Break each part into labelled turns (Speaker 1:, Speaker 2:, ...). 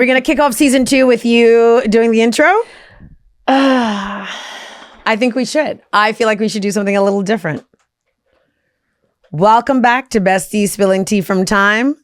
Speaker 1: We're going to kick off season 2 with you doing the intro. I think we should. I feel like we should do something a little different. Welcome back to Besteas Spillin Tea From Time.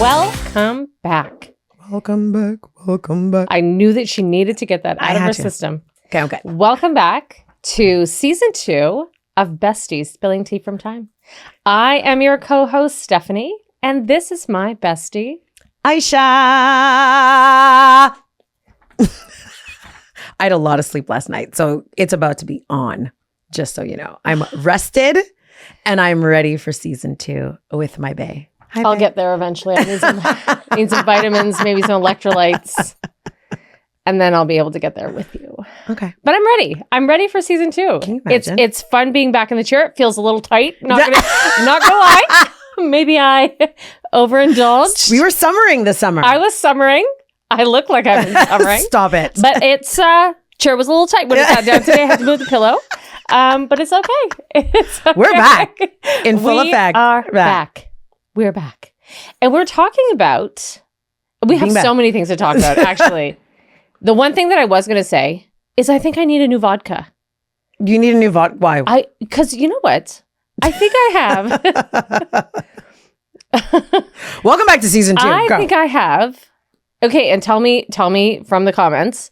Speaker 2: Welcome back.
Speaker 1: Welcome back. Welcome back.
Speaker 2: I knew that she needed to get that out of her system.
Speaker 1: Okay.
Speaker 2: Welcome back to season 2 of Besteas Spilling Tea From Time. I am your co-host, Stephanie, and this is my bestie,
Speaker 1: Aisha. I had a lot of sleep last night, so it's about to be on, just so you know. I'm rested, and I'm ready for season 2 with my bae. Hi,
Speaker 2: I'll
Speaker 1: bae.
Speaker 2: get there eventually. I need some vitamins, maybe some electrolytes, and then I'll be able to get there with you.
Speaker 1: Okay.
Speaker 2: But I'm ready. I'm ready for season 2.
Speaker 1: Can you imagine?
Speaker 2: It's fun being back in the chair. It feels a little tight. Not gonna lie. Maybe I overindulged.
Speaker 1: We were summering this summer.
Speaker 2: I was summering. I look like I've been summering.
Speaker 1: Stop it.
Speaker 2: But it's chair was a little tight when I sat down today. I had to move the pillow. But it's okay. It's okay.
Speaker 1: We're back in full effect.
Speaker 2: We are back. We're back. And we're talking about, we have so many things to talk about, actually. The one thing that I was going to say is I think I need a new vodka.
Speaker 1: You need a new vodka? Why?
Speaker 2: Because you know what? I think I have.
Speaker 1: Welcome back to season 2.
Speaker 2: I think I have. Okay, and tell me from the comments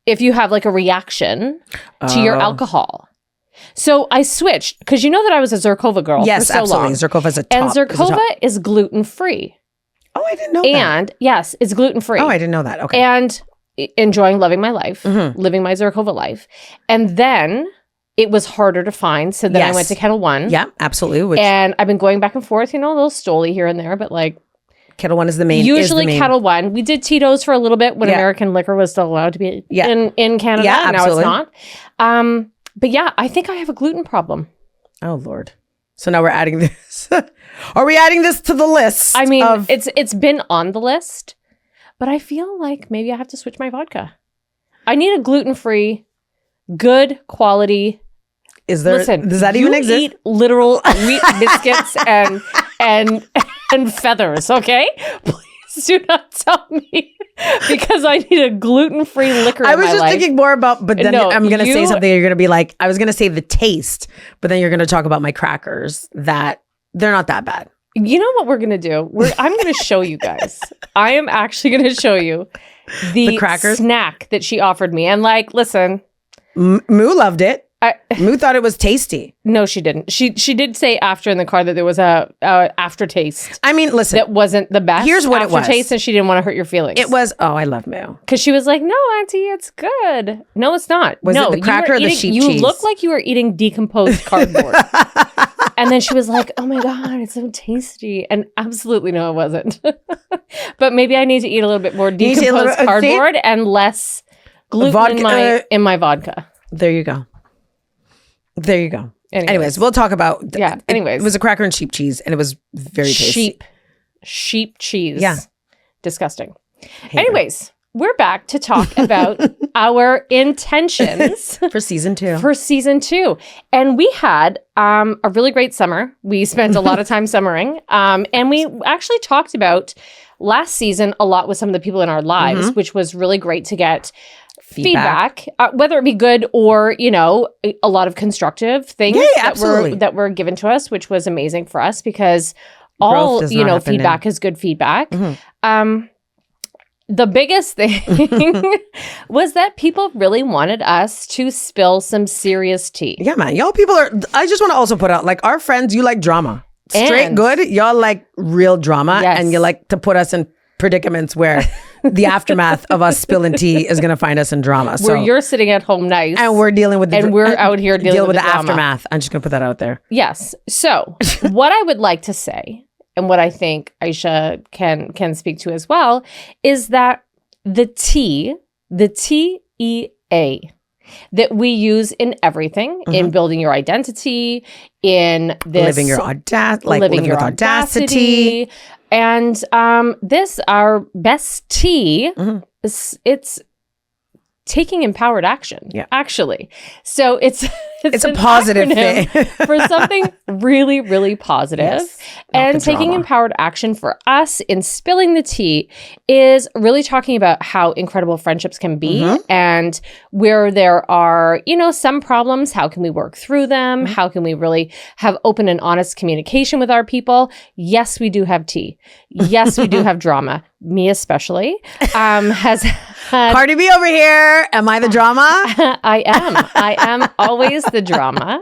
Speaker 2: if you have like a reaction to your alcohol. So I switched because you know that I was a Zerkova girl for so
Speaker 1: absolutely.
Speaker 2: long.
Speaker 1: Zerkova is a top.
Speaker 2: And Zerkova is gluten-free.
Speaker 1: Oh, I didn't know that.
Speaker 2: And yes, it's gluten-free.
Speaker 1: Oh, I didn't know that. Okay.
Speaker 2: And living my life, living my Zerkova life. And then it was harder to find. So then I went to Kettle One.
Speaker 1: Yeah, absolutely.
Speaker 2: And I've been going back and forth, a little Stoli here and there, but like
Speaker 1: Kettle One is the main.
Speaker 2: Usually Kettle One. We did Tito's for a little bit when American liquor was still allowed to be in Canada.
Speaker 1: Yeah, absolutely.
Speaker 2: Now it's not. But yeah, I think I have a gluten problem.
Speaker 1: Oh, Lord. So now we're adding this. Are we adding this to the list?
Speaker 2: I mean, it's been on the list, but I feel like maybe I have to switch my vodka. I need a gluten-free, good quality.
Speaker 1: Does that even exist?
Speaker 2: Eat literal wheat biscuits and feathers, okay? Please do not tell me because I need a gluten-free liquor.
Speaker 1: I was just thinking more about, but then I'm going to say something. You're going to be like, I was going to say the taste, but then you're going to talk about my crackers that they're not that bad.
Speaker 2: You know what we're going to do? I'm going to show you guys. I am actually going to show you the crackers snack that she offered me. And like, listen.
Speaker 1: Moo loved it. Moo thought it was tasty.
Speaker 2: No, she didn't. She did say after in the car that there was a aftertaste.
Speaker 1: I mean, listen.
Speaker 2: That wasn't the best.
Speaker 1: Here's what it was.
Speaker 2: Aftertaste, and she didn't want to hurt your feelings.
Speaker 1: It was, I love Moo.
Speaker 2: Because she was like, no, Auntie, it's good. No, it's not.
Speaker 1: Was it the cracker or the sheep cheese?
Speaker 2: You look like you were eating decomposed cardboard. And then she was like, oh my God, it's so tasty. And absolutely no, it wasn't. But maybe I need to eat a little bit more decomposed cardboard and less gluten in my vodka.
Speaker 1: There you go. There you go. Anyways, we'll talk about. It was a cracker and sheep cheese, and it was very tasty.
Speaker 2: Sheep cheese.
Speaker 1: Yeah,
Speaker 2: disgusting. Anyways, we're back to talk about our intentions
Speaker 1: for season 2.
Speaker 2: And we had a really great summer. We spent a lot of time summering, and we actually talked about last season a lot with some of the people in our lives, which was really great to get. Feedback, whether it be good or, a lot of constructive things that were given to us, which was amazing for us because all, feedback is good feedback. The biggest thing was that people really wanted us to spill some serious tea.
Speaker 1: Yeah, man. Y'all people I just want to also put out, like, our friends, you like drama. Straight good. Y'all like real drama. Yes. And you like to put us in predicaments where the aftermath of us spilling tea is going to find us in drama.
Speaker 2: Where you're sitting at home nice.
Speaker 1: And we're dealing with
Speaker 2: we're out here dealing with the
Speaker 1: aftermath. I'm just going to put that out there.
Speaker 2: Yes. So what I would like to say, and what I think Aisha can speak to as well, is that the TEA that we use in everything, in building your identity, in this
Speaker 1: living your with audacity.
Speaker 2: And this, our BesTEA, it's taking empowered action, actually. So it's
Speaker 1: a positive thing
Speaker 2: for something really, really positive.
Speaker 1: Yes.
Speaker 2: And taking empowered action for us in Spilling the Tea is really talking about how incredible friendships can be and where there are, some problems, how can we work through them? How can we really have open and honest communication with our people? Yes, we do have tea. Yes, we do have drama. Me especially has had...
Speaker 1: Cardi B over here. Am I the drama?
Speaker 2: I am always the drama.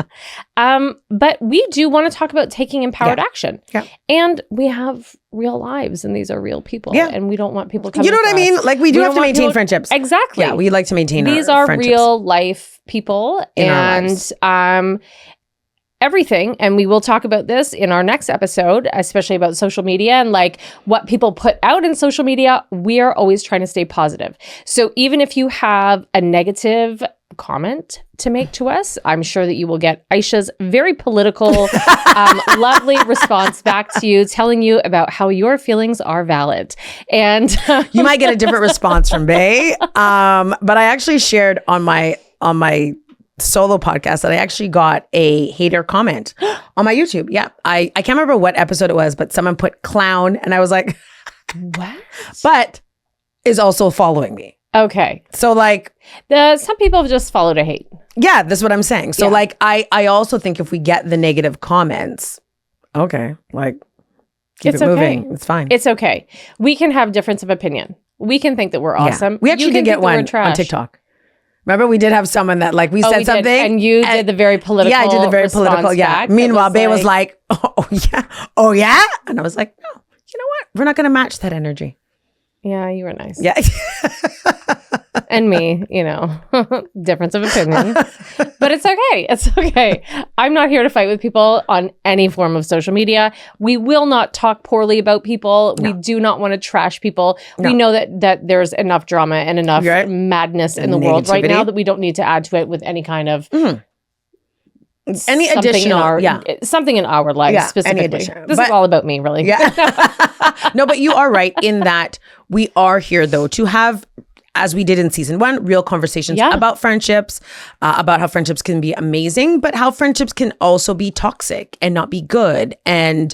Speaker 2: But we do want to talk about taking empowered action. Yeah. And we have real lives and these are real people. Yeah. And we don't want people coming.
Speaker 1: You know what I mean? Like we do have to maintain friendships.
Speaker 2: Exactly.
Speaker 1: Yeah, we like to maintain
Speaker 2: these
Speaker 1: our
Speaker 2: are
Speaker 1: friendships.
Speaker 2: real life people
Speaker 1: in
Speaker 2: and everything. And we will talk about this in our next episode, especially about social media and like what people put out in social media. We are always trying to stay positive. So even if you have a negative comment to make to us, I'm sure that you will get Aisha's very political, lovely response back to you, telling you about how your feelings are valid. And
Speaker 1: you might get a different response from Bay. But I actually shared on my solo podcast that I actually got a hater comment on my YouTube. Yeah. I can't remember what episode it was, but someone put clown and I was like,
Speaker 2: what?
Speaker 1: But is also following me.
Speaker 2: Okay.
Speaker 1: So like
Speaker 2: some people have just followed a hate.
Speaker 1: Yeah, that's what I'm saying. So like I also think if we get the negative comments, okay, like keep it moving. It's fine.
Speaker 2: It's okay. We can have difference of opinion. We can think that we're awesome.
Speaker 1: We actually did get one on TikTok. Remember, we did have someone that like we said something,
Speaker 2: and you did the very political.
Speaker 1: Yeah, I did the very political. Yeah. Meanwhile, Bay was like, "Oh yeah," and I was like, "No, you know what? We're not going to match that energy."
Speaker 2: Yeah, you were nice.
Speaker 1: Yeah,
Speaker 2: and me, difference of opinion, but it's okay. It's okay. I'm not here to fight with people on any form of social media. We will not talk poorly about people. No. We do not want to trash people. No. We know that there's enough drama and enough madness in the world right now that we don't need to add to it with any kind of
Speaker 1: any additional
Speaker 2: something in our lives specifically. This is all about me, really.
Speaker 1: Yeah. No, but you are right in that we are here though to have, as we did in season 1, real conversations about friendships, about how friendships can be amazing, but how friendships can also be toxic and not be good and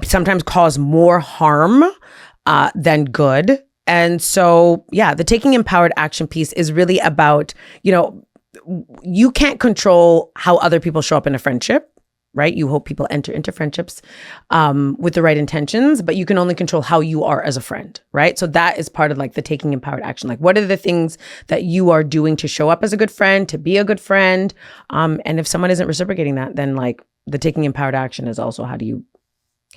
Speaker 1: sometimes cause more harm than good. And so, the taking empowered action piece is really about, you can't control how other people show up in a friendship, right? You hope people enter into friendships with the right intentions, but you can only control how you are as a friend, right? So that is part of like the taking empowered action. Like, what are the things that you are doing to show up as a good friend, to be a good friend? And if someone isn't reciprocating that, then like the taking empowered action is also how do you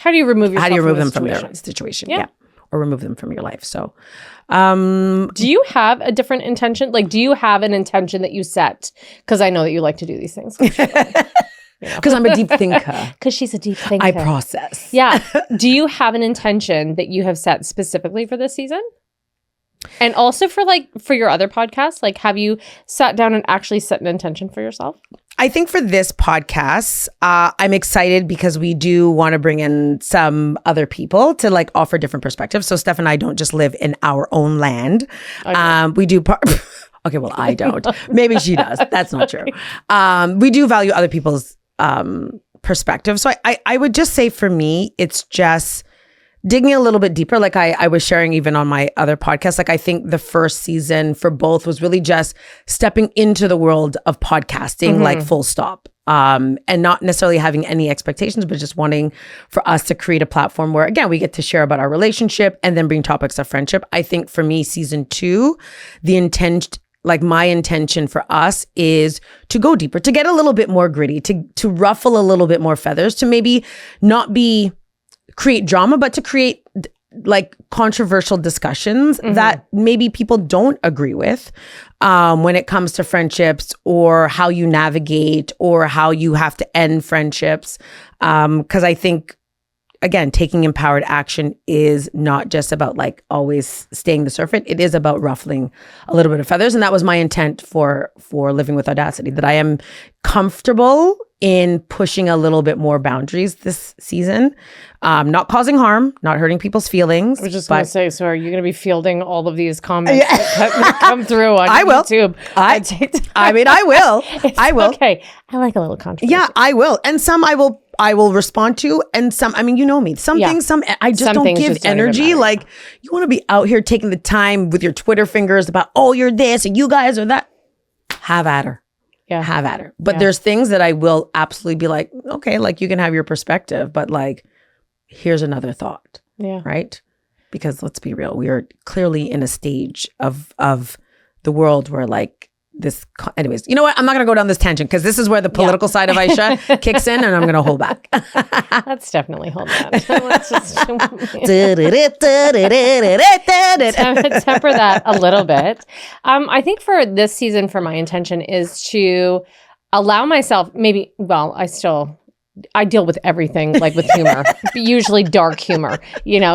Speaker 1: remove them from their situation? Yeah. Or remove them from your life. So,
Speaker 2: do you have a different intention? Like, do you have an intention that you set? Because I know that you like to do these things.
Speaker 1: Because I'm a deep thinker.
Speaker 2: Because she's a deep thinker.
Speaker 1: I process.
Speaker 2: Yeah. Do you have an intention that you have set specifically for this season? And also for your other podcasts, like have you sat down and actually set an intention for yourself?
Speaker 1: I think for this podcast, I'm excited because we do want to bring in some other people to like offer different perspectives. So Steph and I don't just live in our own land. Okay. We do okay, well, I don't. Maybe she does. That's not true. We do value other people's perspective. So I would just say for me, it's just digging a little bit deeper. Like I was sharing even on my other podcast, like I think the first season for both was really just stepping into the world of podcasting, like full stop. And not necessarily having any expectations, but just wanting for us to create a platform where, again, we get to share about our relationship and then bring topics of friendship. I think for me, season 2, my intention for us is to go deeper, to get a little bit more gritty, to ruffle a little bit more feathers, to maybe not create drama, but to create like controversial discussions that maybe people don't agree with when it comes to friendships or how you navigate or how you have to end friendships. Because I think again, taking empowered action is not just about like always staying the surfeit. It is about ruffling a little bit of feathers. And that was my intent for Living with Audacity, that I am comfortable in pushing a little bit more boundaries this season, not causing harm, not hurting people's feelings.
Speaker 2: I was just going to say, so are you going to be fielding all of these comments that come through on YouTube?
Speaker 1: I mean, I will. I will.
Speaker 2: Okay. I like a little controversy.
Speaker 1: Yeah, I will. And some I will respond to, and some, I mean, you know me. Some things, I just don't give energy. Like, you want to be out here taking the time with your Twitter fingers about, oh, you're this, and you guys are that. Have at her. Yeah. Have at her. But there's things that I will absolutely be like, okay, like you can have your perspective, but like, here's another thought. Yeah. Right? Because let's be real, we are clearly in a stage of the world where like this, anyways, you know what? I'm not going to go down this tangent because this is where the political side of Aisha kicks in, and I'm going to hold back.
Speaker 2: Let's definitely hold that. Let's just temper that a little bit. I think for this season, for my intention is to allow myself I deal with everything like with humor, usually dark humor,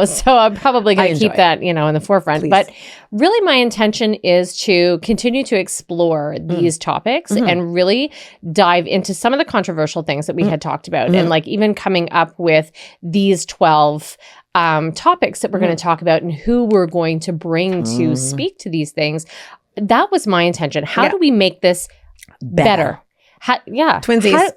Speaker 2: so I'm probably going to keep that, in the forefront. Please. But really my intention is to continue to explore these topics and really dive into some of the controversial things that we had talked about and like even coming up with these 12 topics that we're going to talk about and who we're going to bring to speak to these things. That was my intention. How do we make this better?
Speaker 1: Twinsies.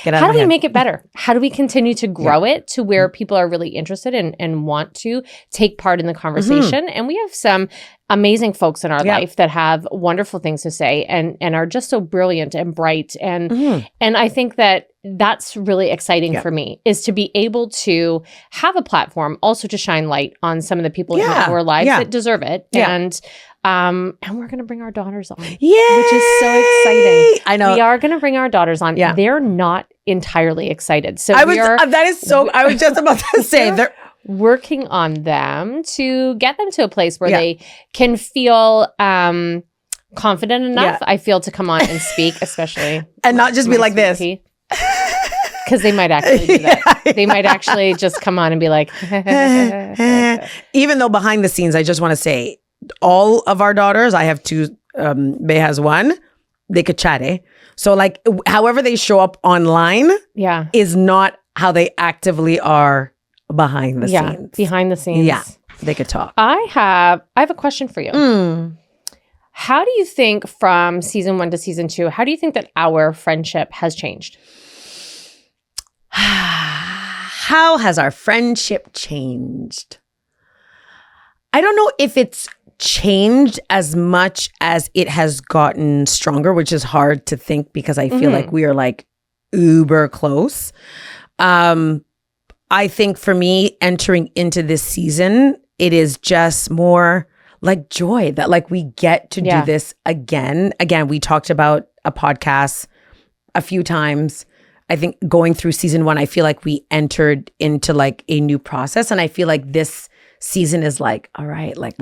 Speaker 2: How do we make it better? How do we continue to grow it to where people are really interested and want to take part in the conversation? And we have some amazing folks in our life that have wonderful things to say and are just so brilliant and bright. And I think that that's really exciting for me, is to be able to have a platform also to shine light on some of the people in our lives that deserve it. And we're going to bring our daughters on. Which is so exciting.
Speaker 1: I know.
Speaker 2: We are going to bring our daughters on. Yeah. They're not entirely excited. So
Speaker 1: I was just about to say they're
Speaker 2: working on them to get them to a place where they can feel confident enough, I feel, to come on and speak, especially.
Speaker 1: And not just be like this.
Speaker 2: Because they might actually do that. They might actually just come on and be like.
Speaker 1: Even though behind the scenes, I just want to say, all of our daughters, I have 2, Bey has 1, they could chat, So like, however they show up online is not how they actively are behind the scenes.
Speaker 2: Behind the scenes.
Speaker 1: Yeah, they could talk.
Speaker 2: I have a question for you. How do you think from season 1 to season 2, how do you think that our friendship has changed?
Speaker 1: How has our friendship changed? I don't know if it's changed as much as it has gotten stronger, which is hard to think because I feel like we are like uber close. I think for me, entering into this season, it is just more like joy that like we get to do this again. Again, we talked about a podcast a few times. I think going through season 1, I feel like we entered into like a new process, and I feel like this season is like, all right, like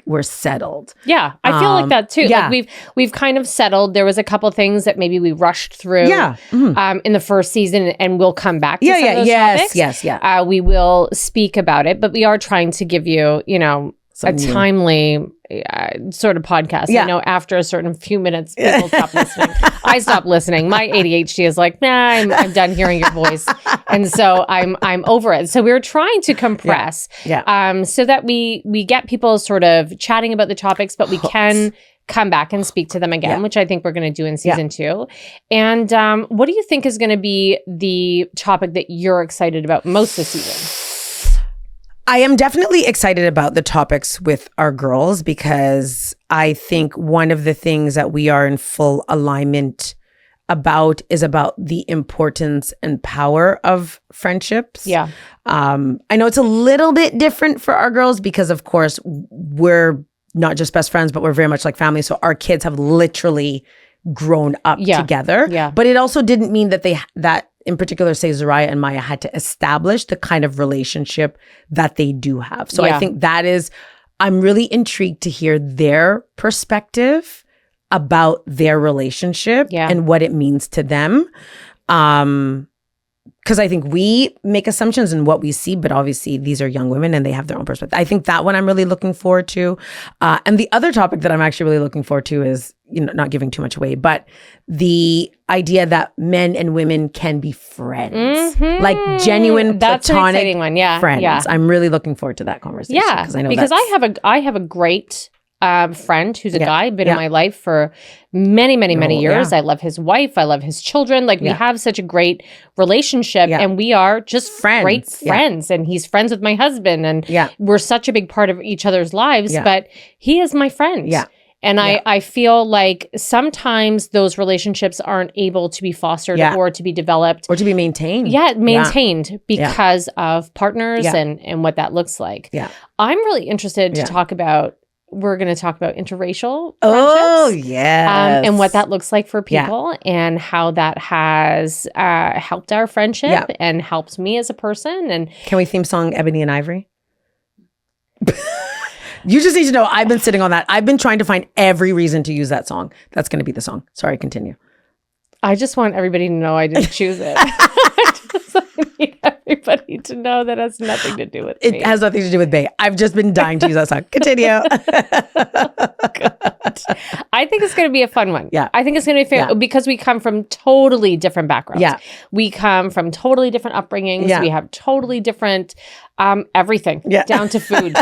Speaker 1: we're settled.
Speaker 2: Yeah, I feel like that too. Yeah. Like we've kind of settled. There was a couple things that maybe we rushed through in the first season, and we'll come back to some of those topics.
Speaker 1: Yes.
Speaker 2: We will speak about it, but we are trying to give you, a timely sort of podcast. I know after a certain few minutes, people stop listening. I stop listening. My ADHD is like, I'm done hearing your voice. And so I'm over it. So we're trying to compress so that we get people sort of chatting about the topics, but we can come back and speak to them again, which I think we're going to do in season 2. And what do you think is going to be the topic that you're excited about most this season?
Speaker 1: I am definitely excited about the topics with our girls, because I think one of the things that we are in full alignment about is about the importance and power of friendships.
Speaker 2: Yeah.
Speaker 1: I know it's a little bit different for our girls because, of course, we're not just best friends, but we're very much like family. So our kids have literally grown up together.
Speaker 2: Yeah.
Speaker 1: But it also didn't mean that that in particular, say Zariah and Maya had to establish the kind of relationship that they do have. So I think that is, I'm really intrigued to hear their perspective about their relationship and what it means to them. because I think we make assumptions in what we see, but obviously these are young women and they have their own perspective. I think that one I'm really looking forward to. And the other topic that I'm actually really looking forward to is, not giving too much away, but the idea that men and women can be friends, like genuine
Speaker 2: That's
Speaker 1: platonic
Speaker 2: an exciting one. Yeah,
Speaker 1: friends.
Speaker 2: yeah.
Speaker 1: I'm really looking forward to that conversation.
Speaker 2: Yeah, because I have a great friend who's a guy, been in my life for many years. I love his wife. I love his children. Like we have such a great relationship and we are just
Speaker 1: friends.
Speaker 2: Great friends. And he's friends with my husband and we're such a big part of each other's lives, but he is my friend.
Speaker 1: Yeah.
Speaker 2: And I feel like sometimes those relationships aren't able to be fostered or to be developed.
Speaker 1: Or to be maintained.
Speaker 2: Yeah, maintained because of partners and what that looks like.
Speaker 1: Yeah.
Speaker 2: I'm really interested to talk about, we're going to talk about interracial friendships.
Speaker 1: Oh, yes.
Speaker 2: And what that looks like for people and how that has helped our friendship and helped me as a person. And
Speaker 1: can we theme song Ebony and Ivory? You just need to know, I've been sitting on that. I've been trying to find every reason to use that song. That's going to be the song. Sorry, continue.
Speaker 2: I just want everybody to know I didn't choose it. I just need everybody to know that has nothing to do with me.
Speaker 1: It has nothing to do with Bay. I've just been dying to use that song. Continue.
Speaker 2: I think it's going to be a fun one.
Speaker 1: Yeah.
Speaker 2: I think it's going to be fun because we come from totally different backgrounds.
Speaker 1: Yeah.
Speaker 2: We come from totally different upbringings.
Speaker 1: Yeah.
Speaker 2: We have totally different everything down to food.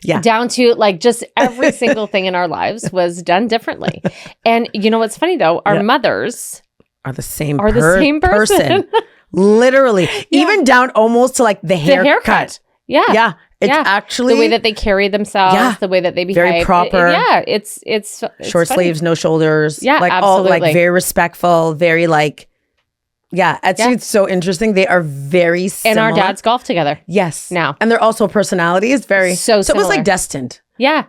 Speaker 1: Yeah.
Speaker 2: Down to like just every single thing in our lives was done differently. And you know what's funny though? Our mothers
Speaker 1: are the same
Speaker 2: person.
Speaker 1: Literally. Even down almost to like the haircut.
Speaker 2: Yeah.
Speaker 1: Yeah. It's actually
Speaker 2: the way that they carry themselves, the way that they behave.
Speaker 1: Very proper.
Speaker 2: It's
Speaker 1: short sleeves, no shoulders.
Speaker 2: Yeah,
Speaker 1: like
Speaker 2: absolutely.
Speaker 1: all like very respectful, very like it's so interesting. They are very similar.
Speaker 2: And our dads golf together.
Speaker 1: Yes.
Speaker 2: Now.
Speaker 1: And they're also personalities very
Speaker 2: so
Speaker 1: it was like destined.
Speaker 2: Yeah.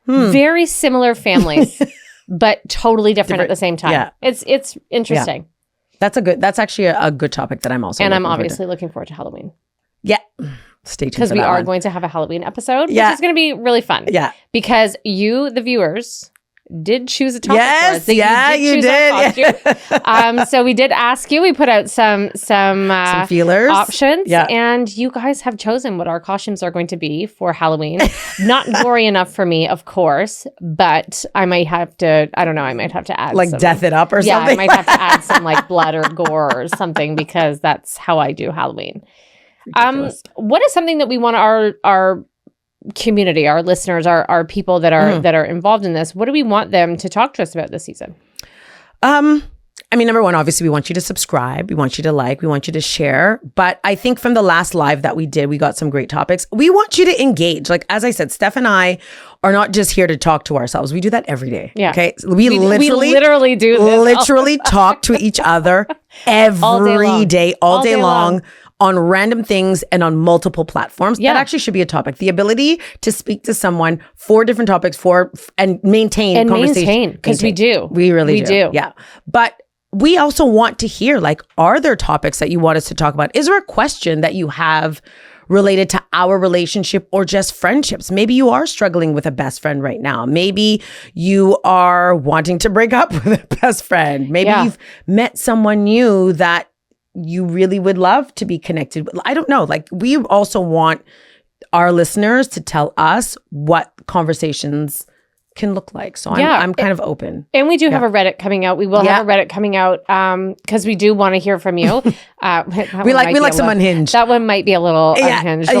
Speaker 2: Very similar families, but totally different at the same time.
Speaker 1: Yeah.
Speaker 2: It's interesting.
Speaker 1: Yeah. That's actually a good topic that I'm also
Speaker 2: and I'm obviously looking forward to Halloween.
Speaker 1: Yeah. Stay tuned
Speaker 2: because we are going to have a Halloween episode, which is going to be really fun.
Speaker 1: Yeah.
Speaker 2: Because you, the viewers, did choose a topic for us.
Speaker 1: You did.
Speaker 2: So we did ask you. We put out some
Speaker 1: feelers
Speaker 2: options, and you guys have chosen what our costumes are going to be for Halloween. Not gory enough for me, of course, but I might have to. I don't know. I might have to add
Speaker 1: like
Speaker 2: some,
Speaker 1: death it up or something.
Speaker 2: Yeah, I might have to add some like blood or gore or something because that's how I do Halloween. What is something that we want our community, our listeners, our people that are involved in this, what do we want them to talk to us about this season?
Speaker 1: I mean, number one, obviously we want you to subscribe, we want you to like, we want you to share, but I think from the last live that we did, we got some great topics. We want you to engage. Like, as I said, Steph and I are not just here to talk to ourselves. We do that every day.
Speaker 2: Yeah.
Speaker 1: Okay. We literally
Speaker 2: do this.
Speaker 1: Literally talk to each other every day, all day long. On random things and on multiple platforms. That actually should be a topic. The ability to speak to someone for different topics and maintain conversation.
Speaker 2: Because we do.
Speaker 1: We really do. Yeah. But we also want to hear, like, are there topics that you want us to talk about? Is there a question that you have related to our relationship or just friendships? Maybe you are struggling with a best friend right now. Maybe you are wanting to break up with a best friend. Maybe you've met someone new that you really would love to be connected with. I don't know. Like, we also want our listeners to tell us what conversations can look like. So I'm kind of open.
Speaker 2: And we do have a Reddit coming out. We will have a Reddit coming out because we do want to hear from you.
Speaker 1: We like some unhinged.
Speaker 2: That one might be a little unhinged.
Speaker 1: We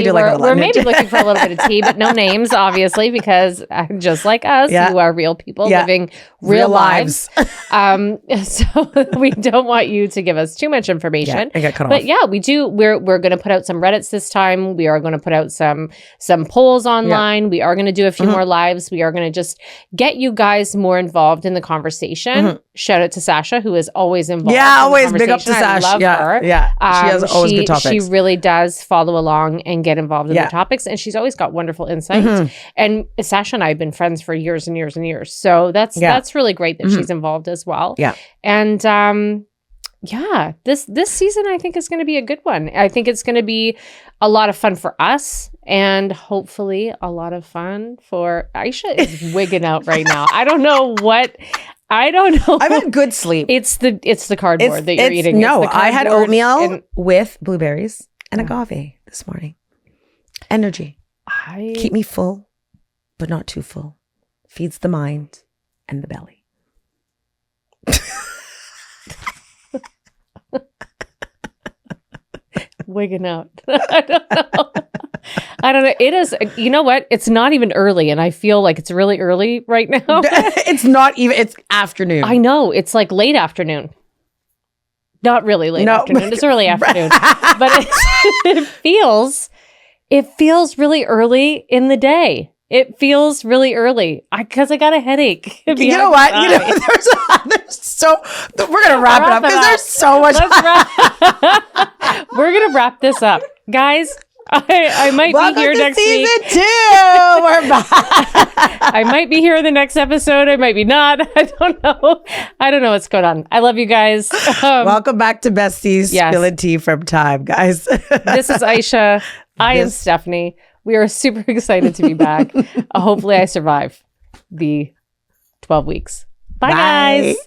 Speaker 1: do like a little
Speaker 2: We're maybe looking for a little bit of tea, but no names, obviously, because just like us, you are real people living real lives. So we don't want you to give us too much information.
Speaker 1: I got cut off.
Speaker 2: But we do. We're going to put out some Reddits this time. We are going to put out some polls online. We are going to do a few more lives. We are going to just get you guys more involved in the conversation. Shout out to Sasha, who is always involved.
Speaker 1: Yeah, always big up to Sasha.
Speaker 2: I love her.
Speaker 1: Yeah, she has always good topics.
Speaker 2: She really does follow along and get involved in the topics, and she's always got wonderful insights. And Sasha and I have been friends for years and years and years, so that's really great that she's involved as well.
Speaker 1: Yeah,
Speaker 2: and this season I think is going to be a good one. I think it's going to be a lot of fun for us and hopefully a lot of fun for Aisha is wigging out right now. I don't know what I don't know.
Speaker 1: I've had good sleep.
Speaker 2: It's the cardboard that you're eating.
Speaker 1: No, I had oatmeal with blueberries and agave this morning. Energy. Keep me full, but not too full. Feeds the mind and the belly.
Speaker 2: Wigging out. I don't know. It is, you know what? It's not even early, and I feel like it's really early right now.
Speaker 1: It's not even, it's afternoon.
Speaker 2: I know. It's like late afternoon. Not really late afternoon. It's early afternoon. But it feels really early in the day. It feels really early because I got a headache.
Speaker 1: You know what? There's so we're gonna wrap it up because there's so much.
Speaker 2: We're gonna wrap this up, guys. I might be here next week.
Speaker 1: Season 2. We're back.
Speaker 2: I might be here in the next episode. I might be not. I don't know. I don't know what's going on. I love you guys.
Speaker 1: Welcome back to Besteas. Yes. Spillin Tea From Time, guys.
Speaker 2: This is Aisha. I am Stephanie. We are super excited to be back. Hopefully I survive the 12 weeks. Bye. Guys.